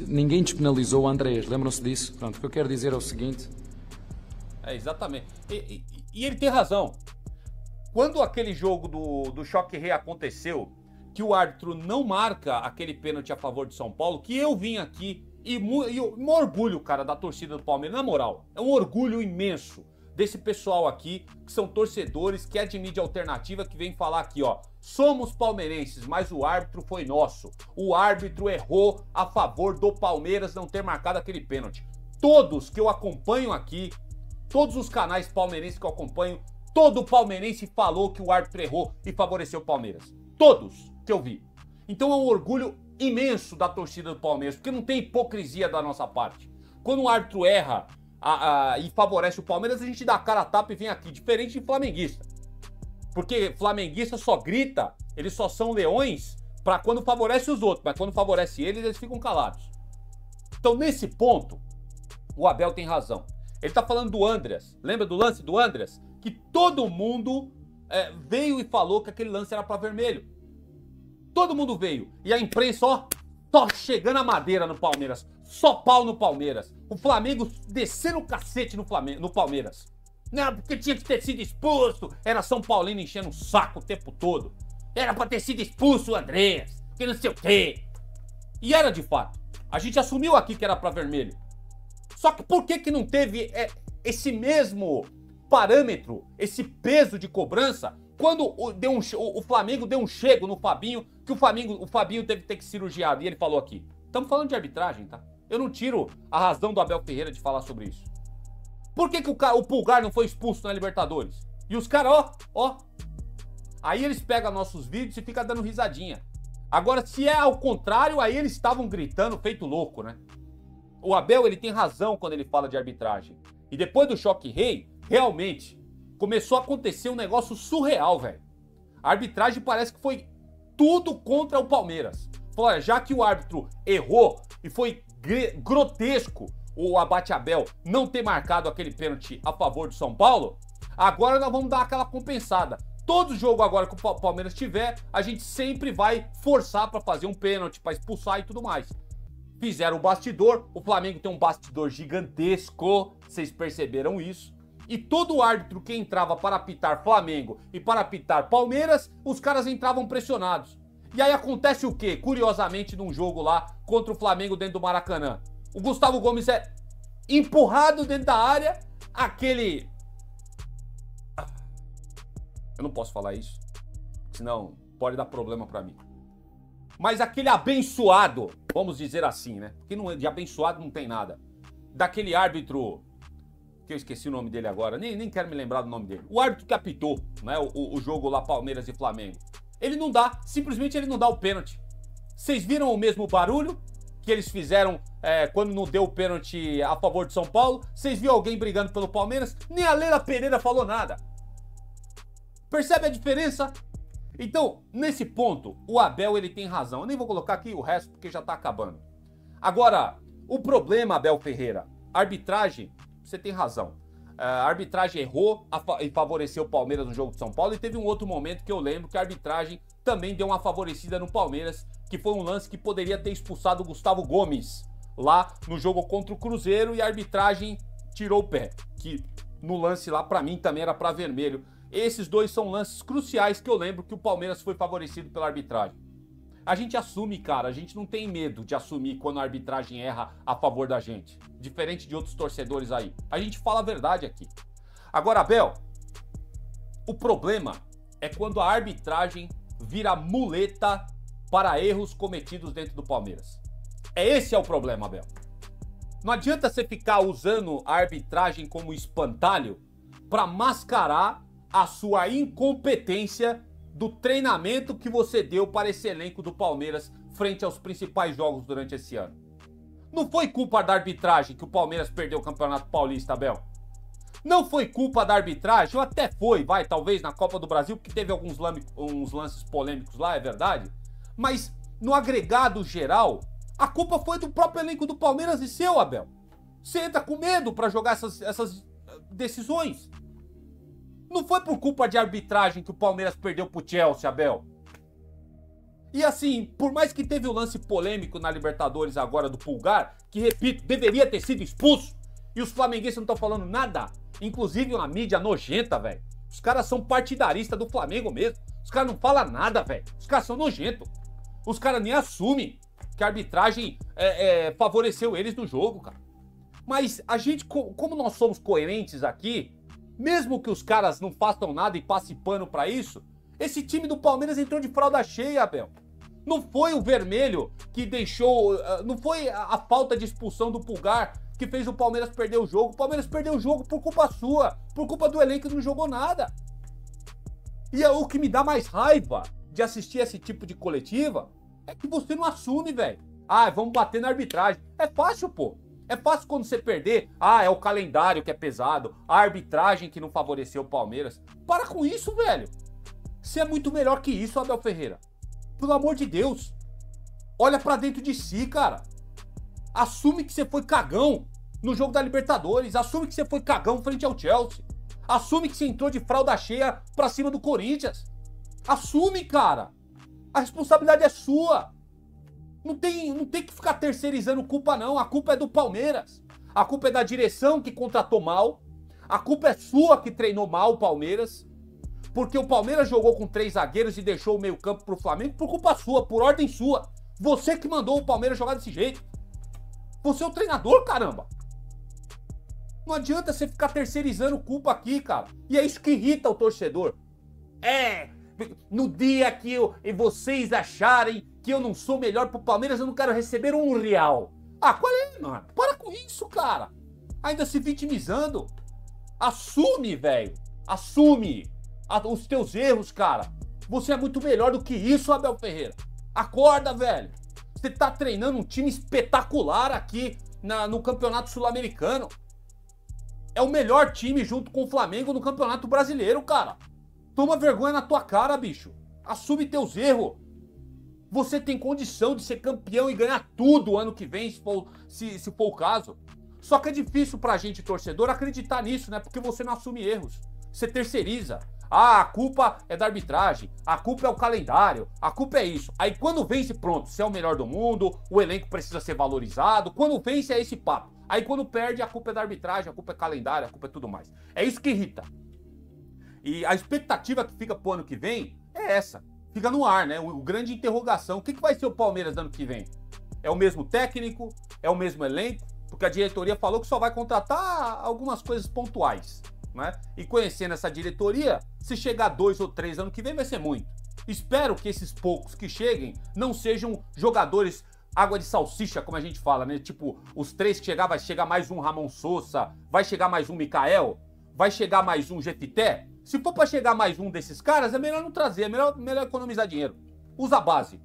Ninguém despenalizou o Andréas, lembram-se disso? Pronto, o que eu quero dizer é o seguinte. É, exatamente. E ele tem razão. Quando aquele jogo do Choque Rei aconteceu, que o árbitro não marca aquele pênalti a favor de São Paulo, que eu vim aqui e um orgulho, cara, da torcida do Palmeiras, na moral, é um orgulho imenso desse pessoal aqui, que são torcedores, que é de mídia alternativa, que vem falar aqui, ó, somos palmeirenses, mas o árbitro foi nosso. O árbitro errou a favor do Palmeiras não ter marcado aquele pênalti. Todos que eu acompanho aqui, todos os canais palmeirenses que eu acompanho, todo palmeirense falou que o árbitro errou e favoreceu o Palmeiras. Todos que eu vi. Então é um orgulho imenso da torcida do Palmeiras, porque não tem hipocrisia da nossa parte. Quando o árbitro erra e favorece o Palmeiras, a gente dá a cara a tapa e vem aqui, diferente de flamenguista. Porque flamenguista só grita, eles só são leões pra quando favorece os outros, mas quando favorece eles ficam calados. Então nesse ponto, o Abel tem razão. Ele tá falando do Andreas, lembra do lance do Andreas? Que todo mundo veio e falou que aquele lance era pra vermelho. Todo mundo veio. E a imprensa, ó, só chegando a madeira no Palmeiras. Só pau no Palmeiras. O Flamengo descendo o cacete no Palmeiras. Não, porque tinha que ter sido expulso. Era São Paulino enchendo o saco o tempo todo. Era pra ter sido expulso o Andreas. Que não sei o quê. E era de fato. A gente assumiu aqui que era pra vermelho. Só que por que não teve esse mesmo parâmetro, esse peso de cobrança, quando o Flamengo deu um chego no Fabinho, que o Fabinho teve que ter cirurgiado, e ele falou aqui. Estamos falando de arbitragem, tá? Eu não tiro a razão do Abel Ferreira de falar sobre isso. Por que o Pulgar não foi expulso na Libertadores? E os caras, ó. Aí eles pegam nossos vídeos e ficam dando risadinha. Agora, se é ao contrário, aí eles estavam gritando feito louco, né? O Abel, ele tem razão quando ele fala de arbitragem. E depois do Choque Rei, realmente, começou a acontecer um negócio surreal, velho. A arbitragem parece que foi tudo contra o Palmeiras. Olha, já que o árbitro errou e foi grotesco o Abate Abel não ter marcado aquele pênalti a favor do São Paulo, agora nós vamos dar aquela compensada. Todo jogo agora que o Palmeiras tiver, a gente sempre vai forçar para fazer um pênalti, para expulsar e tudo mais. Fizeram o bastidor, o Flamengo tem um bastidor gigantesco, vocês perceberam isso. E todo árbitro que entrava para apitar Flamengo e para apitar Palmeiras, os caras entravam pressionados. E aí acontece o quê? Curiosamente, num jogo lá contra o Flamengo dentro do Maracanã. O Gustavo Gomes é empurrado dentro da área, aquele... Eu não posso falar isso, senão pode dar problema para mim. Mas aquele abençoado, vamos dizer assim, né? Porque de abençoado não tem nada. Daquele árbitro... que eu esqueci o nome dele agora, nem quero me lembrar do nome dele. O árbitro que apitou, né, o jogo lá Palmeiras e Flamengo. Ele não dá, simplesmente ele não dá o pênalti. Vocês viram o mesmo barulho que eles fizeram quando não deu o pênalti a favor de São Paulo? Vocês viram alguém brigando pelo Palmeiras? Nem a Leila Pereira falou nada. Percebe a diferença? Então, nesse ponto, o Abel ele tem razão. Eu nem vou colocar aqui o resto porque já tá acabando. Agora, o problema, Abel Ferreira, arbitragem... Você tem razão. A arbitragem errou e favoreceu o Palmeiras no jogo de São Paulo. E teve um outro momento que eu lembro que a arbitragem também deu uma favorecida no Palmeiras, que foi um lance que poderia ter expulsado o Gustavo Gomes lá no jogo contra o Cruzeiro e a arbitragem tirou o pé. Que no lance lá, pra mim, também era pra vermelho. Esses dois são lances cruciais que eu lembro que o Palmeiras foi favorecido pela arbitragem. A gente assume, cara, a gente não tem medo de assumir quando a arbitragem erra a favor da gente. Diferente de outros torcedores aí. A gente fala a verdade aqui. Agora, Abel, o problema é quando a arbitragem vira muleta para erros cometidos dentro do Palmeiras. Esse é o problema, Abel. Não adianta você ficar usando a arbitragem como espantalho para mascarar a sua incompetência do treinamento que você deu para esse elenco do Palmeiras frente aos principais jogos durante esse ano. Não foi culpa da arbitragem que o Palmeiras perdeu o Campeonato Paulista, Abel. Não foi culpa da arbitragem, ou até foi, talvez na Copa do Brasil, porque teve alguns lances polêmicos lá, é verdade. Mas no agregado geral, a culpa foi do próprio elenco do Palmeiras e seu, Abel. Você entra com medo para jogar essas decisões. Não foi por culpa de arbitragem que o Palmeiras perdeu pro Chelsea, Abel. E assim, por mais que teve o lance polêmico na Libertadores agora do Pulgar, que, repito, deveria ter sido expulso, e os flamenguistas não estão falando nada, inclusive uma mídia nojenta, velho. Os caras são partidaristas do Flamengo mesmo. Os caras não falam nada, velho. Os caras são nojentos. Os caras nem assumem que a arbitragem favoreceu eles no jogo, cara. Mas a gente, como nós somos coerentes aqui, mesmo que os caras não façam nada e passem pano pra isso, esse time do Palmeiras entrou de fralda cheia, Abel. Não foi o vermelho que deixou, não foi a falta de expulsão do Pulgar que fez o Palmeiras perder o jogo. O Palmeiras perdeu o jogo por culpa sua, por culpa do elenco que não jogou nada. E é o que me dá mais raiva de assistir esse tipo de coletiva é que você não assume, velho. Ah, vamos bater na arbitragem. É fácil, pô. É fácil quando você perder. Ah, é o calendário que é pesado, a arbitragem que não favoreceu o Palmeiras. Para com isso, velho. Você é muito melhor que isso, Abel Ferreira. Pelo amor de Deus. Olha pra dentro de si, cara. Assume que você foi cagão no jogo da Libertadores. Assume que você foi cagão frente ao Chelsea. Assume que você entrou de fralda cheia pra cima do Corinthians. Assume, cara. A responsabilidade é sua. Não tem que ficar terceirizando culpa, não. A culpa é do Palmeiras. A culpa é da direção que contratou mal. A culpa é sua que treinou mal o Palmeiras. Porque o Palmeiras jogou com 3 zagueiros e deixou o meio-campo pro Flamengo por culpa sua, por ordem sua. Você que mandou o Palmeiras jogar desse jeito. Você é o treinador, caramba. Não adianta você ficar terceirizando culpa aqui, cara. E é isso que irrita o torcedor. No dia que vocês acharem que eu não sou melhor pro Palmeiras, eu não quero receber R$1. Ah, qual é, mano? Para com isso, cara. Ainda se vitimizando. Assume, velho. Assume os teus erros, cara. Você é muito melhor do que isso, Abel Ferreira. Acorda, velho. Você tá treinando um time espetacular aqui no Campeonato Sul-Americano. É o melhor time junto com o Flamengo no Campeonato Brasileiro, cara. Toma vergonha na tua cara, bicho. Assume teus erros. Você tem condição de ser campeão e ganhar tudo ano que vem, se for o caso. Só que é difícil pra gente, torcedor, acreditar nisso, né? Porque você não assume erros. Você terceiriza. Ah, a culpa é da arbitragem, a culpa é o calendário, a culpa é isso. Aí quando vence, pronto, você é o melhor do mundo, o elenco precisa ser valorizado. Quando vence é esse papo. Aí quando perde, a culpa é da arbitragem, a culpa é calendário, a culpa é tudo mais. É isso que irrita. E a expectativa que fica pro ano que vem é essa. Fica no ar, né? O grande interrogação. O que vai ser o Palmeiras ano que vem? É o mesmo técnico? É o mesmo elenco? Porque a diretoria falou que só vai contratar algumas coisas pontuais, né? E conhecendo essa diretoria, se chegar 2 ou 3 ano que vem vai ser muito. Espero que esses poucos que cheguem não sejam jogadores água de salsicha, como a gente fala, né? Tipo, os 3 que chegar, vai chegar mais um Ramon Sousa, vai chegar mais um Mikael, vai chegar mais um Jefité. Se for pra chegar mais um desses caras, é melhor não trazer, é melhor economizar dinheiro. Usa a base.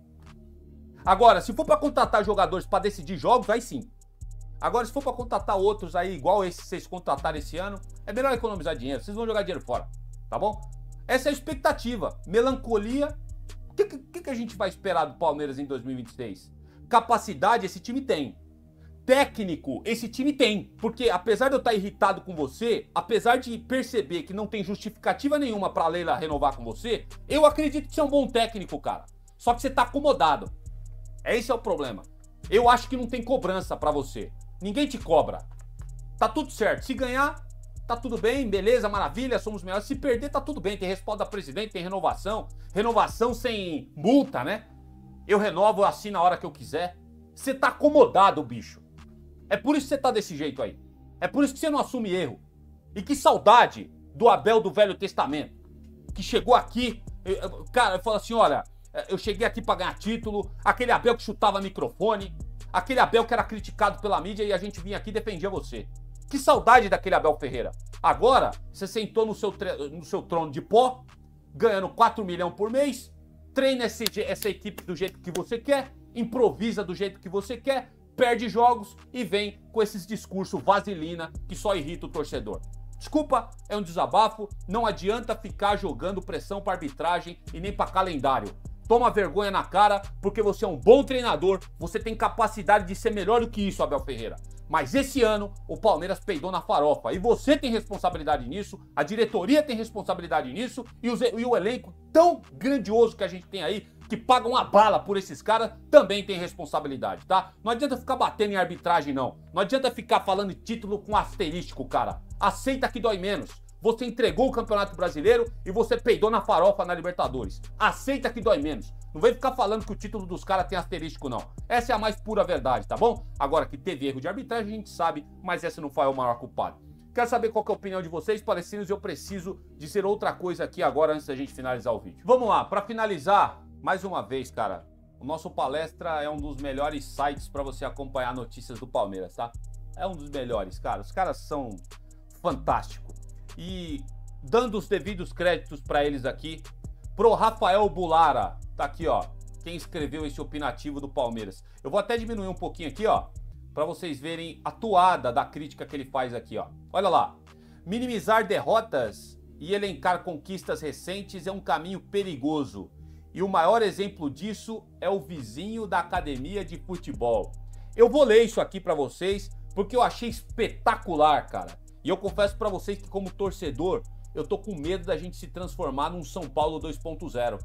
Agora, se for pra contratar jogadores pra decidir jogos, aí sim. Agora, se for pra contratar outros aí, igual esses que vocês contrataram esse ano, é melhor economizar dinheiro. Vocês vão jogar dinheiro fora, tá bom? Essa é a expectativa. Melancolia. O que a gente vai esperar do Palmeiras em 2026? Capacidade esse time tem. Técnico esse time tem. Porque apesar de eu estar irritado com você, apesar de perceber que não tem justificativa nenhuma pra Leila renovar com você, eu acredito que você é um bom técnico, cara. Só que você tá acomodado. Esse é o problema. Eu acho que não tem cobrança pra você. Ninguém te cobra. Tá tudo certo. Se ganhar, tá tudo bem, beleza, maravilha, somos melhores. Se perder, tá tudo bem. Tem resposta da presidente, tem renovação. Renovação sem multa, né? Eu renovo assim na hora que eu quiser. Você tá acomodado, bicho. É por isso que você tá desse jeito aí. É por isso que você não assume erro. E que saudade do Abel do Velho Testamento. Que chegou aqui, cara, falou assim, olha, eu cheguei aqui pra ganhar título. Aquele Abel que chutava microfone. Aquele Abel que era criticado pela mídia e a gente vinha aqui e defendia você. Que saudade daquele Abel Ferreira. Agora, você sentou no seu trono de pó, ganhando 4 milhões por mês, treina essa equipe do jeito que você quer, improvisa do jeito que você quer, perde jogos e vem com esses discursos vaselina que só irrita o torcedor. Desculpa, é um desabafo, não adianta ficar jogando pressão para arbitragem e nem para calendário. Toma vergonha na cara, porque você é um bom treinador, você tem capacidade de ser melhor do que isso, Abel Ferreira. Mas esse ano, o Palmeiras peidou na farofa. E você tem responsabilidade nisso, a diretoria tem responsabilidade nisso, e o elenco tão grandioso que a gente tem aí, que paga uma bala por esses caras, também tem responsabilidade, tá? Não adianta ficar batendo em arbitragem, não. Não adianta ficar falando título com asterístico, cara. Aceita que dói menos. Você entregou o Campeonato Brasileiro e você peidou na farofa na Libertadores. Aceita que dói menos. Não vem ficar falando que o título dos caras tem asterístico, não. Essa é a mais pura verdade, tá bom? Agora, que teve erro de arbitragem, a gente sabe, mas esse não foi o maior culpado. Quero saber qual que é a opinião de vocês, palestinos, e eu preciso dizer outra coisa aqui agora, antes da gente finalizar o vídeo. Vamos lá, para finalizar, mais uma vez, cara, o nosso Palestra é um dos melhores sites para você acompanhar notícias do Palmeiras, tá? É um dos melhores, cara. Os caras são fantásticos. E dando os devidos créditos para eles aqui, pro Rafael Bulara, tá aqui, ó, quem escreveu esse opinativo do Palmeiras. Eu vou até diminuir um pouquinho aqui, ó, para vocês verem a toada da crítica que ele faz aqui, ó. Olha lá. Minimizar derrotas e elencar conquistas recentes é um caminho perigoso. E o maior exemplo disso é o vizinho da academia de futebol. Eu vou ler isso aqui para vocês porque eu achei espetacular, cara. E eu confesso para vocês que, como torcedor, eu tô com medo da gente se transformar num São Paulo 2.0,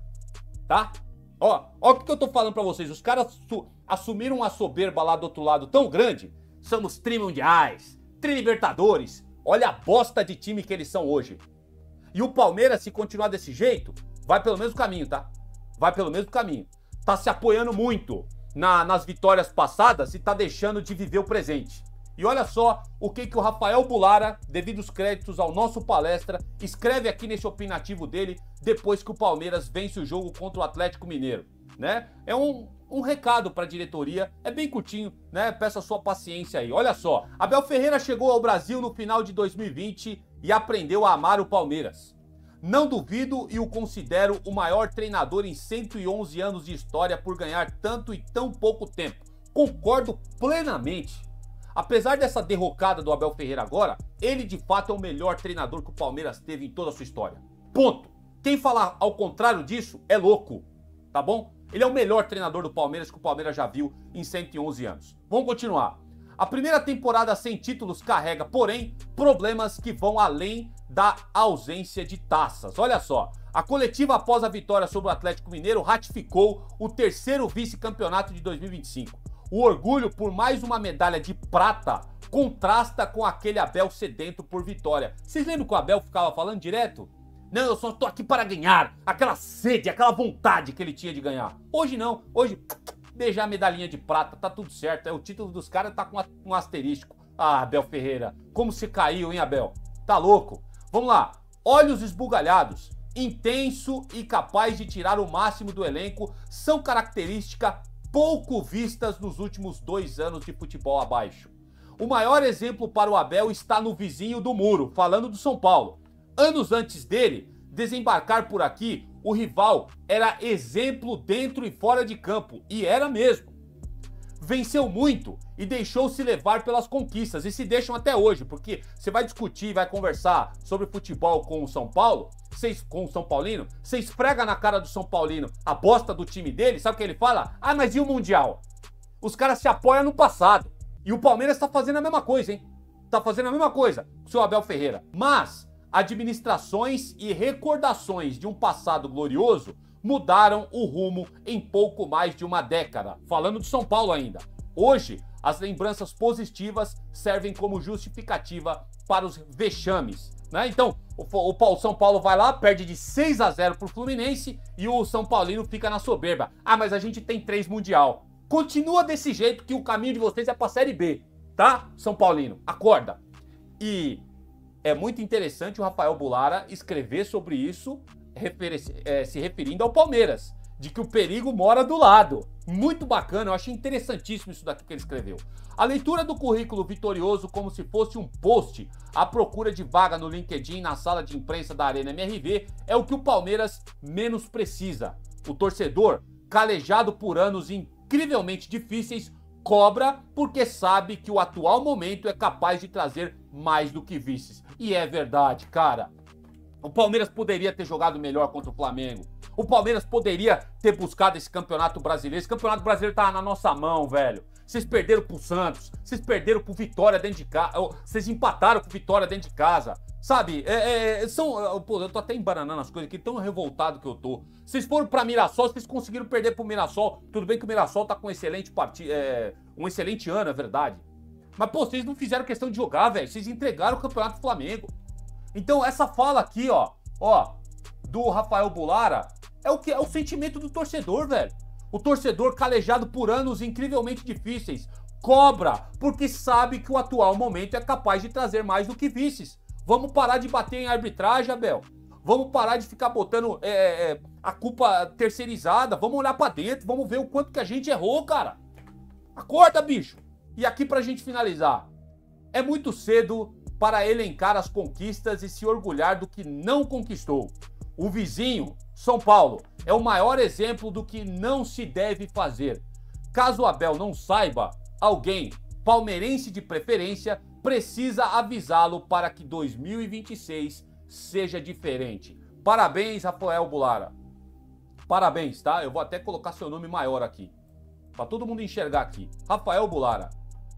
tá? Ó o que eu tô falando para vocês. Os caras assumiram uma soberba lá do outro lado tão grande. Somos tri-mundiais, tri-libertadores. Olha a bosta de time que eles são hoje. E o Palmeiras, se continuar desse jeito, vai pelo mesmo caminho, tá? Vai pelo mesmo caminho. Tá se apoiando muito nas vitórias passadas e tá deixando de viver o presente. E olha só o que o Rafael Bulara, devidos créditos ao nosso Palestra, escreve aqui nesse opinativo dele depois que o Palmeiras vence o jogo contra o Atlético Mineiro, né? É um recado para a diretoria, é bem curtinho, né? Peço a sua paciência aí. Olha só, Abel Ferreira chegou ao Brasil no final de 2020 e aprendeu a amar o Palmeiras. Não duvido e o considero o maior treinador em 111 anos de história por ganhar tanto e tão pouco tempo. Concordo plenamente. Apesar dessa derrocada do Abel Ferreira agora, ele de fato é o melhor treinador que o Palmeiras teve em toda a sua história. Ponto. Quem falar ao contrário disso é louco, tá bom? Ele é o melhor treinador do Palmeiras que o Palmeiras já viu em 111 anos. Vamos continuar. A primeira temporada sem títulos carrega, porém, problemas que vão além da ausência de taças. Olha só, a coletiva após a vitória sobre o Atlético Mineiro ratificou o terceiro vice-campeonato de 2025. O orgulho por mais uma medalha de prata contrasta com aquele Abel sedento por vitória. Vocês lembram que o Abel ficava falando direto? Não, eu só tô aqui para ganhar. Aquela sede, aquela vontade que ele tinha de ganhar. Hoje não. Hoje, beijar a medalhinha de prata, tá tudo certo. É, o título dos caras tá com um asterístico. Ah, Abel Ferreira, como você caiu, hein, Abel? Tá louco? Vamos lá. Olhos esbugalhados, intenso e capaz de tirar o máximo do elenco são características pouco vistas nos últimos 2 anos de futebol abaixo. O maior exemplo para o Abel está no vizinho do muro, falando do São Paulo. Anos antes dele desembarcar por aqui, o rival era exemplo dentro e fora de campo, e era mesmo. Venceu muito e deixou-se levar pelas conquistas, e se deixam até hoje, porque você vai discutir, vai conversar sobre futebol com o São Paulo, com o São Paulino, você esfrega na cara do São Paulino a bosta do time dele, sabe o que ele fala? Ah, mas e o Mundial? Os caras se apoiam no passado. E o Palmeiras tá fazendo a mesma coisa, hein? Tá fazendo a mesma coisa com o seu Abel Ferreira. Mas administrações e recordações de um passado glorioso mudaram o rumo em pouco mais de uma década. Falando do São Paulo ainda. Hoje, as lembranças positivas servem como justificativa para os vexames, né? Então, o São Paulo vai lá, perde de 6-0 pro Fluminense e o São Paulino fica na soberba. Ah, mas a gente tem 3 Mundial. Continua desse jeito que o caminho de vocês é pra Série B, tá? São Paulino, acorda. E é muito interessante o Rafael Bulara escrever sobre isso, se referindo ao Palmeiras. de que o perigo mora do lado. Muito bacana, eu achei interessantíssimo isso daqui que ele escreveu. A leitura do currículo vitorioso como se fosse um post à procura de vaga no LinkedIn na sala de imprensa da Arena MRV é o que o Palmeiras menos precisa. O torcedor, calejado por anos incrivelmente difíceis, cobra porque sabe que o atual momento é capaz de trazer mais do que vices. E é verdade, cara. O Palmeiras poderia ter jogado melhor contra o Flamengo. O Palmeiras poderia ter buscado esse Campeonato Brasileiro. Esse Campeonato Brasileiro tá na nossa mão, velho. Vocês perderam pro Santos, vocês perderam pro Vitória dentro de casa, vocês empataram com Vitória dentro de casa. Sabe, pô, eu tô até embananando as coisas aqui, tão revoltado que eu tô. Vocês foram pra Mirassol, vocês conseguiram perder pro Mirassol. Tudo bem que o Mirassol tá com um excelente um excelente ano, é verdade. Mas, pô, vocês não fizeram questão de jogar, velho. Vocês entregaram o Campeonato Flamengo. Então, essa fala aqui, ó, do Rafael Bulara, é o sentimento do torcedor, velho. O torcedor, calejado por anos incrivelmente difíceis, cobra porque sabe que o atual momento é capaz de trazer mais do que vices. Vamos parar de bater em arbitragem, Abel. Vamos parar de ficar botando a culpa terceirizada. Vamos olhar pra dentro, vamos ver o quanto que a gente errou, cara. Acorda, bicho. E aqui pra gente finalizar. É muito cedo para elencar as conquistas e se orgulhar do que não conquistou. O vizinho, São Paulo, é o maior exemplo do que não se deve fazer. Caso o Abel não saiba, alguém, palmeirense de preferência, precisa avisá-lo para que 2026 seja diferente. Parabéns, Rafael Bulara. Parabéns, tá? Eu vou até colocar seu nome maior aqui, para todo mundo enxergar aqui. Rafael Bulara,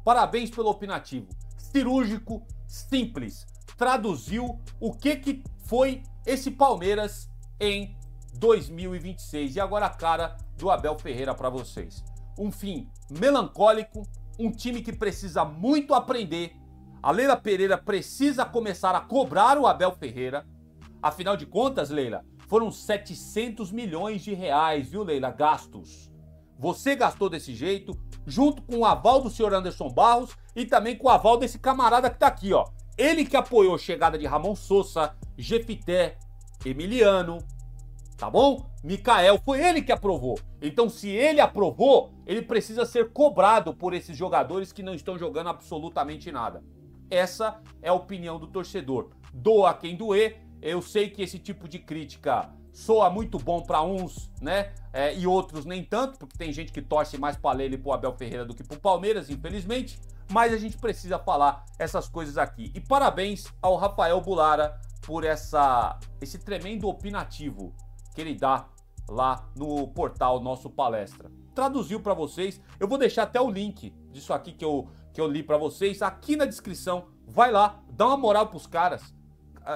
parabéns pelo opinativo. Cirúrgico, simples. Traduziu o que foi esse Palmeiras em 2026. E agora a cara do Abel Ferreira para vocês. Um fim melancólico, um time que precisa muito aprender. A Leila Pereira precisa começar a cobrar o Abel Ferreira. Afinal de contas, Leila, foram 700 milhões de reais, viu, Leila? Gastos. Você gastou desse jeito, junto com o aval do senhor Anderson Barros e também com o aval desse camarada que tá aqui, ó. Ele que apoiou a chegada de Ramon Sosa, Jefité, Emiliano, tá bom? Mikael, foi ele que aprovou. Então, se ele aprovou, ele precisa ser cobrado por esses jogadores que não estão jogando absolutamente nada. Essa é a opinião do torcedor. Doa quem doer. Eu sei que esse tipo de crítica soa muito bom para uns, né? E outros nem tanto, porque tem gente que torce mais para Leila e pro Abel Ferreira do que pro Palmeiras, infelizmente. Mas a gente precisa falar essas coisas aqui. E parabéns ao Rafael Bulara por esse tremendo opinativo que ele dá lá no portal Nosso Palestra. Traduziu para vocês. Eu vou deixar até o link disso aqui que eu li para vocês aqui na descrição. Vai lá, dá uma moral pros caras.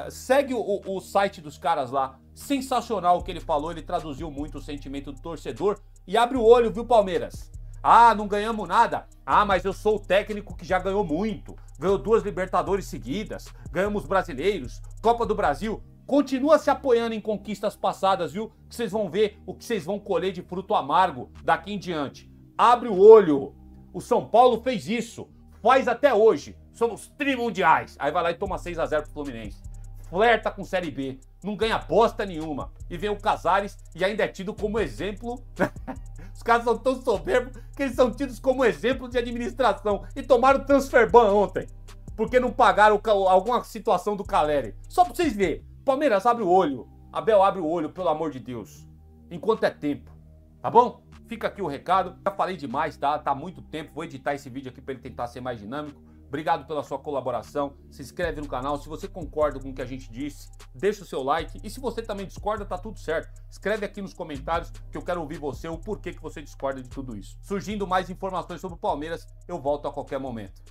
Segue o site dos caras lá. Sensacional o que ele falou. Ele traduziu muito o sentimento do torcedor. E abre o olho, viu, Palmeiras? Ah, não ganhamos nada. Ah, mas eu sou o técnico que já ganhou muito. Ganhou 2 Libertadores seguidas. Ganhamos brasileiros. Copa do Brasil. Continua se apoiando em conquistas passadas, viu? Que vocês vão ver o que vocês vão colher de fruto amargo daqui em diante. Abre o olho. O São Paulo fez isso. Faz até hoje. Somos trimundiais. Aí vai lá e toma 6-0 pro Fluminense. Flerta com Série B. Não ganha bosta nenhuma. E vem o Casares e ainda é tido como exemplo... Os caras são tão soberbos que eles são tidos como exemplo de administração. E tomaram transfer ban ontem. Porque não pagaram alguma situação do Caleri. Só pra vocês verem. Palmeiras, abre o olho. Abel, abre o olho, pelo amor de Deus. Enquanto é tempo. Tá bom? Fica aqui o recado. Já falei demais, tá? Tá muito tempo. Vou editar esse vídeo aqui pra ele tentar ser mais dinâmico. Obrigado pela sua colaboração. Se inscreve no canal. Se você concorda com o que a gente disse, deixa o seu like. E se você também discorda, tá tudo certo. Escreve aqui nos comentários que eu quero ouvir você, o porquê que você discorda de tudo isso. Surgindo mais informações sobre o Palmeiras, eu volto a qualquer momento.